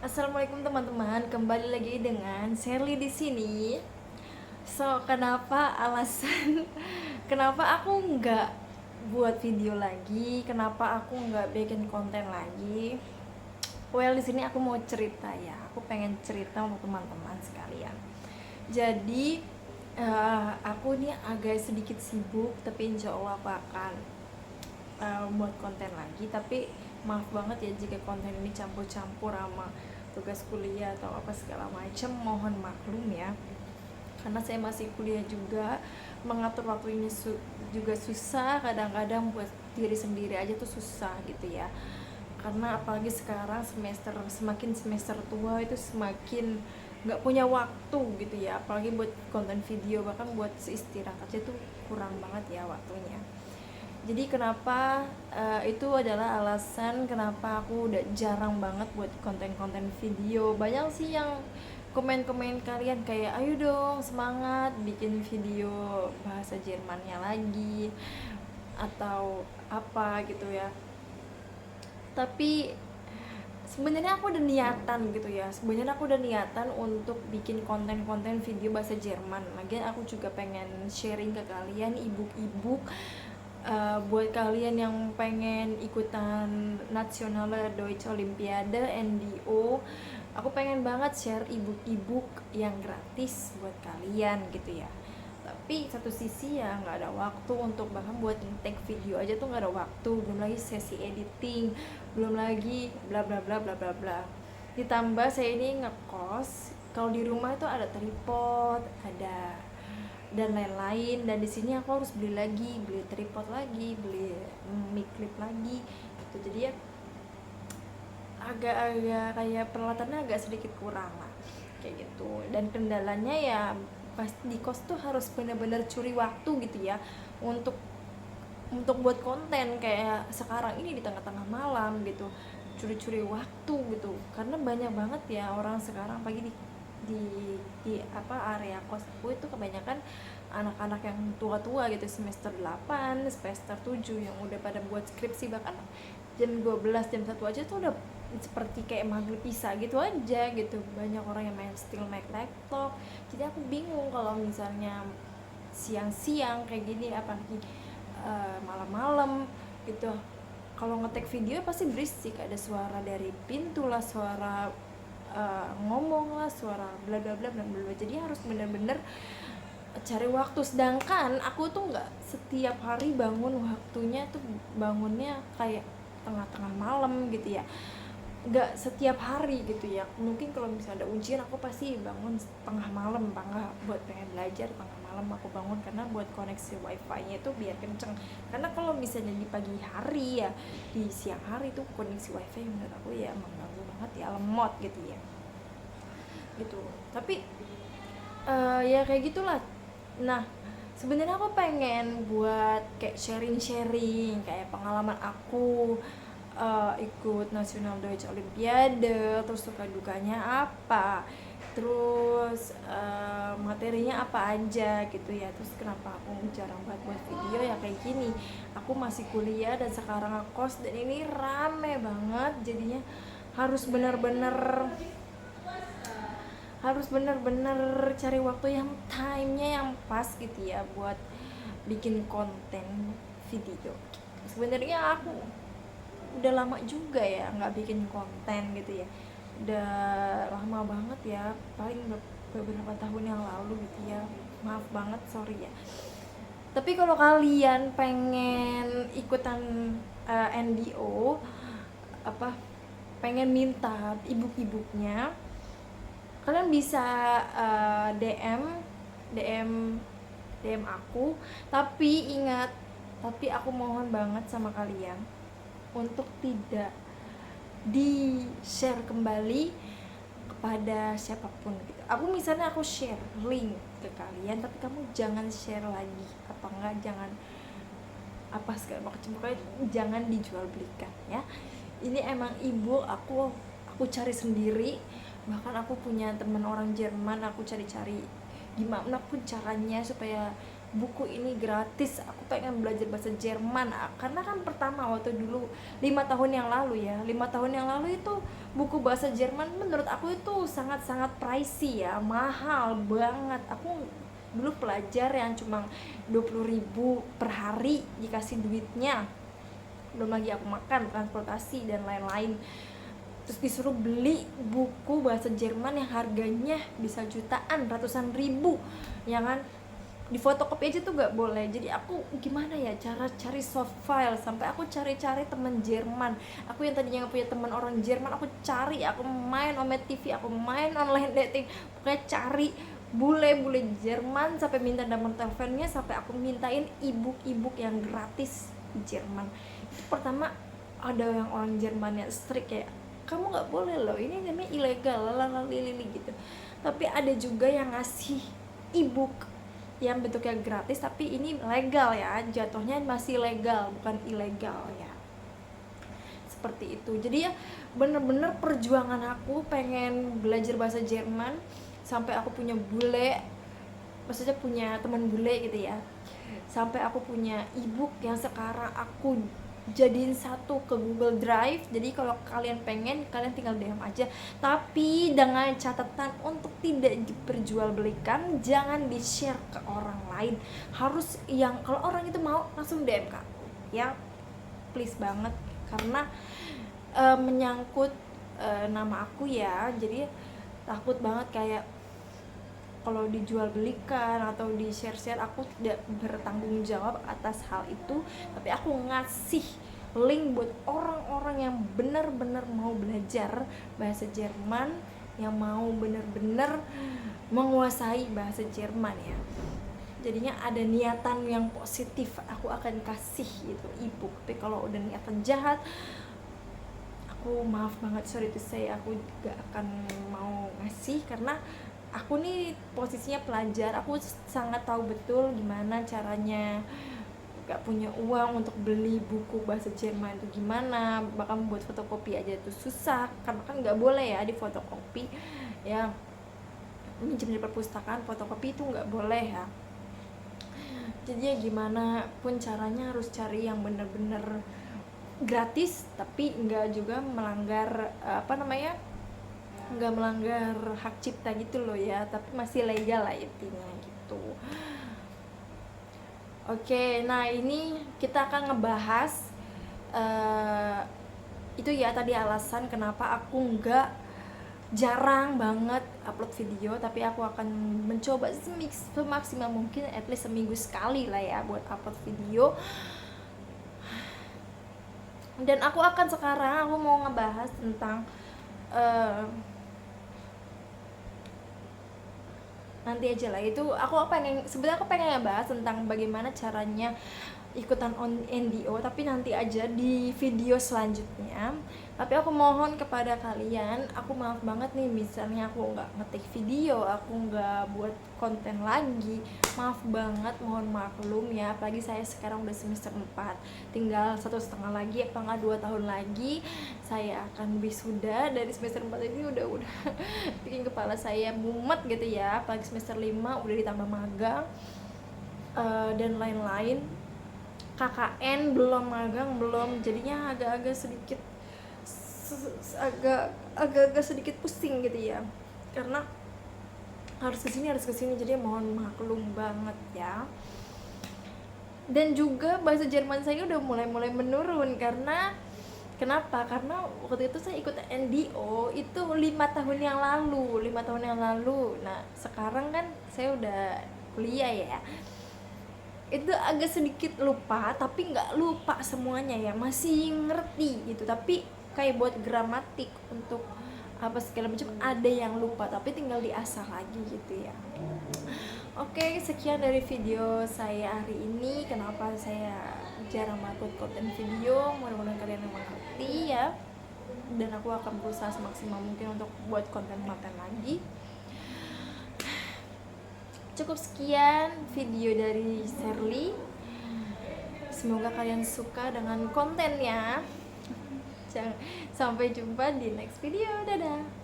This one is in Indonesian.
Assalamualaikum teman-teman, kembali lagi dengan Sherly di sini. Kenapa alasan kenapa aku nggak buat video lagi? Kenapa aku nggak bikin konten lagi? Well, di sini aku mau cerita ya. Aku pengen cerita untuk teman-teman sekalian. Jadi aku ini agak sedikit sibuk, tapi insya Allah aku akan buat konten lagi. Tapi maaf banget ya jika konten ini campur-campur sama tugas kuliah atau apa segala macam, mohon maklum ya, karena saya masih kuliah juga, mengatur waktunya juga susah, kadang-kadang buat diri sendiri aja tuh susah gitu ya, karena apalagi sekarang semakin semester tua itu semakin nggak punya waktu gitu ya, apalagi buat konten video, bahkan buat istirahat aja tuh kurang banget ya waktunya. Jadi kenapa itu adalah alasan kenapa aku udah jarang banget buat konten-konten video. Banyak sih yang komen-komen kalian kayak ayo dong semangat bikin video bahasa Jermannya lagi atau apa gitu ya. Tapi sebenarnya aku udah niatan gitu ya. Sebenarnya aku udah niatan untuk bikin konten-konten video bahasa Jerman. Lagian aku juga pengen sharing ke kalian ebook-ebook buat kalian yang pengen ikutan Nationale Deutsche Olympiade NDO. Aku pengen banget share ebook-ebook yang gratis buat kalian gitu ya. Tapi satu sisi ya nggak ada waktu untuk bahkan buat take video aja tuh nggak ada waktu, belum lagi sesi editing, belum lagi bla bla bla bla bla bla. Ditambah saya ini ngekos, kalau di rumah itu ada tripod, ada dan lain-lain, dan di sini aku harus beli tripod lagi, beli mic clip lagi gitu. Jadi ya agak-agak kayak peralatannya agak sedikit kurang lah kayak gitu. Dan kendalanya ya pas di kos tuh harus benar-benar curi waktu gitu ya untuk buat konten kayak sekarang ini di tengah-tengah malam gitu, curi-curi waktu gitu, karena banyak banget ya orang sekarang pagi di apa area kos aku itu kebanyakan anak-anak yang tua-tua gitu, semester 8 semester 7 yang udah pada buat skripsi, bahkan jam 12 jam 1 aja tuh udah seperti kayak maghrib bisa gitu aja gitu. Banyak orang yang main laptop, jadi aku bingung kalau misalnya siang-siang kayak gini, apalagi malam-malam gitu, kalau ngetek video pasti berisik, ada suara dari pintu lah, suara ngomong lah, suara bla bla bla bla bla. Jadi harus bener-bener cari waktu, sedangkan aku tuh nggak setiap hari bangun, waktunya tuh bangunnya kayak tengah-tengah malam gitu ya, nggak setiap hari gitu ya. Mungkin kalau misalnya ada ujian aku pasti bangun tengah malam, bangga buat pengen belajar tengah malam aku bangun, karena buat koneksi wifi nya itu biar kenceng. Karena kalau misalnya di pagi hari ya, di siang hari tuh koneksi wifi menurut aku ya mengganggu banget ya, lemot gitu ya gitu. Tapi ya kayak gitulah. Nah, sebenarnya aku pengen buat kayak sharing-sharing kayak pengalaman aku ikut National Deutsche Olympiade, terus suka dukanya apa, terus materinya apa aja gitu ya. Terus kenapa aku jarang banget buat video ya kayak gini. Aku masih kuliah dan sekarang ngekos, dan ini rame banget jadinya harus bener-bener cari waktu yang timenya yang pas gitu ya buat bikin konten video. Sebenarnya aku udah lama juga ya nggak bikin konten gitu ya, udah lama banget ya, paling beberapa tahun yang lalu gitu ya, maaf banget, sorry ya. Tapi kalau kalian pengen ikutan NDO apa, pengen minta ebook-ebooknya, kalian bisa DM DM aku. Tapi ingat, tapi aku mohon banget sama kalian untuk tidak di share kembali kepada siapapun gitu. Aku share link ke kalian, tapi kamu jangan share lagi, apa enggak jangan apa segala macam, pokoknya jangan dijual belikan ya. Ini emang ibu aku cari sendiri, bahkan aku punya teman orang Jerman, aku cari-cari gimana pun caranya supaya buku ini gratis, aku pengen belajar bahasa Jerman. Karena kan pertama waktu dulu 5 tahun yang lalu ya, 5 tahun yang lalu itu buku bahasa Jerman menurut aku itu sangat-sangat pricey ya, mahal banget. Aku dulu pelajar yang cuma 20.000 per hari dikasih duitnya, belum lagi aku makan, transportasi dan lain-lain. Terus disuruh beli buku bahasa Jerman yang harganya bisa jutaan, ratusan ribu, ya kan? Di fotokopi aja tuh gak boleh. Jadi aku gimana ya cara cari soft file, sampai aku cari-cari teman Jerman. Aku yang tadinya gak punya teman orang Jerman, aku cari, aku main Omet TV, aku main online dating, pokoknya cari bule-bule Jerman sampai minta nomor teleponnya, sampai aku mintain ebook yang gratis di Jerman. Itu pertama ada yang orang Jermannya strict kayak, kamu nggak boleh loh, ini namanya ilegal, lalalili gitu. Tapi ada juga yang ngasih ebook yang bentuknya gratis, tapi ini legal ya, jatuhnya masih legal bukan ilegal ya, seperti itu. Jadi ya bener-bener perjuangan aku pengen belajar bahasa Jerman, sampai aku punya bule, maksudnya punya teman bule gitu ya, sampai aku punya ebook yang sekarang aku jadiin satu ke Google Drive. Jadi kalau kalian pengen, kalian tinggal DM aja, tapi dengan catatan untuk tidak diperjualbelikan, jangan di share ke orang lain. Harus yang kalau orang itu mau langsung DM ke aku ya, please banget, karena menyangkut nama aku ya. Jadi takut banget kayak kalau dijual belikan atau di share-share, aku tidak bertanggung jawab atas hal itu. Tapi aku ngasih link buat orang-orang yang benar-benar mau belajar bahasa Jerman, yang mau benar-benar menguasai bahasa Jerman ya. Jadinya ada niatan yang positif, aku akan kasih gitu ebook. Tapi kalau udah niatan jahat, aku maaf banget, sorry to say, aku gak akan mau ngasih. Karena aku nih posisinya pelajar, aku sangat tahu betul gimana caranya. Gak punya uang untuk beli buku bahasa Jerman itu gimana, bahkan buat fotokopi aja itu susah, karena kan gak boleh ya di fotokopi ya, minjem di perpustakaan, fotokopi itu gak boleh ya. Jadi ya gimana pun caranya harus cari yang bener-bener gratis, tapi nggak juga melanggar nggak melanggar hak cipta gitu loh ya, tapi masih legal lah intinya gitu. Oke, nah ini kita akan ngebahas itu ya tadi alasan kenapa aku jarang banget upload video, tapi aku akan mencoba semaksimal mungkin, at least seminggu sekali lah ya buat upload video. Dan aku mau ngebahas tentang nanti aja lah itu. Sebenarnya aku pengen ngebahas tentang bagaimana caranya ikutan NDO, tapi nanti aja di video selanjutnya. Tapi aku mohon kepada kalian, aku maaf banget nih misalnya aku nggak ngetik video, aku nggak buat konten lagi, maaf banget, mohon maklum ya. Apalagi saya sekarang udah semester 4, tinggal 1,5 lagi apa nggak 2 tahun lagi saya akan wisuda. Dari semester 4 ini udah bikin kepala saya mumet gitu ya, apalagi semester 5 udah ditambah magang dan lain-lain. KKN belum, magang belum, jadinya agak-agak sedikit pusing gitu ya, karena harus kesini, jadi mohon maklum banget ya. Dan juga bahasa Jerman saya udah mulai menurun, karena kenapa? Karena waktu itu saya ikut NDO itu 5 tahun yang lalu. Nah sekarang kan saya udah kuliah ya, itu agak sedikit lupa, tapi nggak lupa semuanya ya, masih ngerti gitu. Tapi kayak buat gramatik untuk apa segala macam ada yang lupa, tapi tinggal diasah lagi gitu ya. Oke, sekian dari video saya hari ini. Kenapa saya jarang upload konten video, mudah-mudahan kalian mengerti ya. Dan aku akan berusaha semaksimal mungkin untuk buat konten-konten lagi. Cukup sekian video dari Sherly. Semoga kalian suka dengan kontennya. Sampai jumpa di next video. Dadah.